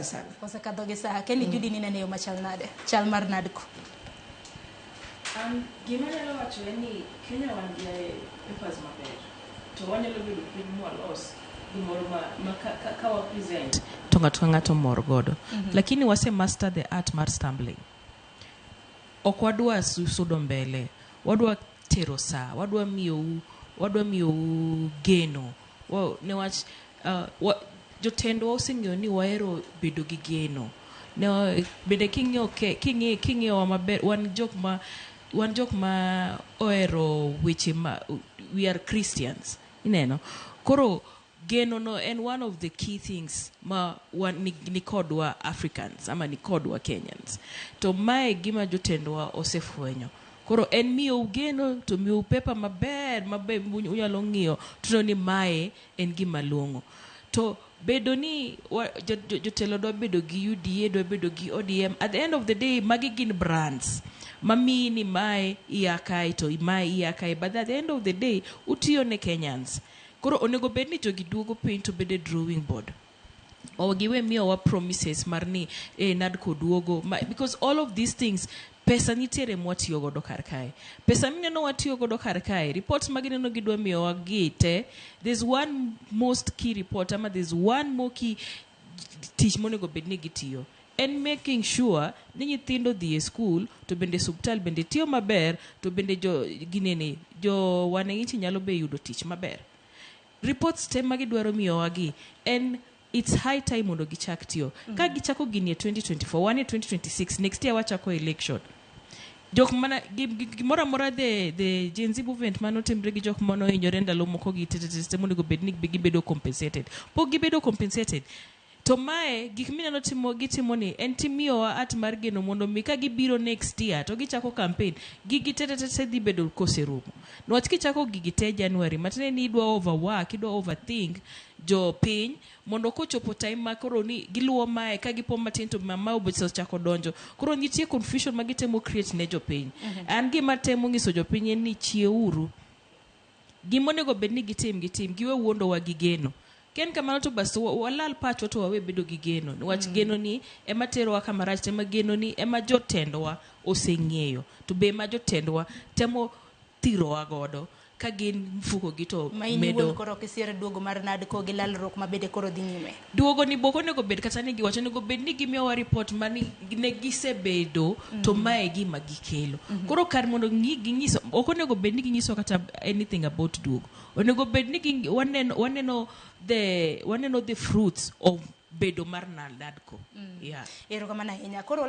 Shukran sana. Osekadho gi saa Kenny Judy ni nene yo machal nade chal mar Nadco. Gima nyalo wacho en ni Kenya wan gi papers maber to wanyalo bedo piny mwalos gimoro ma ka wa present to ng'ato mor godo lakini wase master the art mar stumbling. Ok wadwa sudo mbele, wadwa tero saa, wadwa miyo geno. Newach jotendwa oseng'eyo ni wahero bedo gi geno. Ne bende king'eyo wa maber wan jok ma ohero weche we are Christians. Ineno. Koro geno no and one of the key things ma nikodwa Africans ama nikodwa Kenyans. To mae gima jotendwa osefwenyo. Koro en miyo geno to miyo pepa maber unyalo ng'iyo to ni mae en gima luongo. To bedo ni jotelo do bedo gi UDA do bedo gi ODM, at the end of the day magi gin brands mami ni mae iakai to mae iakai, but at the end of the day utiyo ne Kenyans. Koro onego bed ni jogi duogo piny to bede drawing board. Or giwe miyo wa promises mar ni Nadco duogo because all of these things pesa nitiere mwatiyo godo kar kae. Pesa mineno watiyo godo kar kae. Reports magineno gidwa miyo wa gite. There's one most key report ama there's one more key tich monego bed ni gitiyo. And making sure ni nyithindo dhi e school to bende subtal bende tiyo maber to bende jo wananchi nyalo be yudo tich maber. Reports te magidwaro miyo wagi and it's high time mondo gichak tiyo. Ka gichako gini 2024, one 2026, next year wachako election. Jok mana gimora mora the Gen Z movement mano timbre gi jok mano hinyore ndalo moko gi tete mondo bed ni gibedo compensated. Po gibedo compensated. To mae gik mineno gitimo ni en timiyo at mar geno mondo mi ka gibiro next year to gichako campaign gigi tete dhi bedo koserumo. Nwach kichako gigi te January matene ni idwa overwork, idwa overthink jo piny mondo kochopo time ma koro ni giluwo mae ka gipo matin to mama obeso chako donjo. Koro nitie confusion ma gitemo create ne jo piny. An gima temo nyiso jo piny en ni chieuru. Gimonego bed ni gitim giwe wuondo wa gigeno. Ken kamano to bas walal pacho to wawe bedo gi geno. Niwach geno ni ema tero wa kamarach tema geno ni ema jotendwa oseng'eyo. To be ema jotendwa temo thiro wa godo ka gin mfuko gi to medo. Koro kisiere duogo mar Nadco gi lalruok mabede koro dhi nyime. Duogo ni boko nego bed kata ni giwacho nego bed ni gimiyo wa report mani ne gisebedo to mae gima gikelo. Koro kar mondo ginyiso ok onego bed ni ginyiso kata anything about duogo. Onego bed ni waneno the fruits of bedo mar Nadco. Yeah. Erokamana ahinya. Koro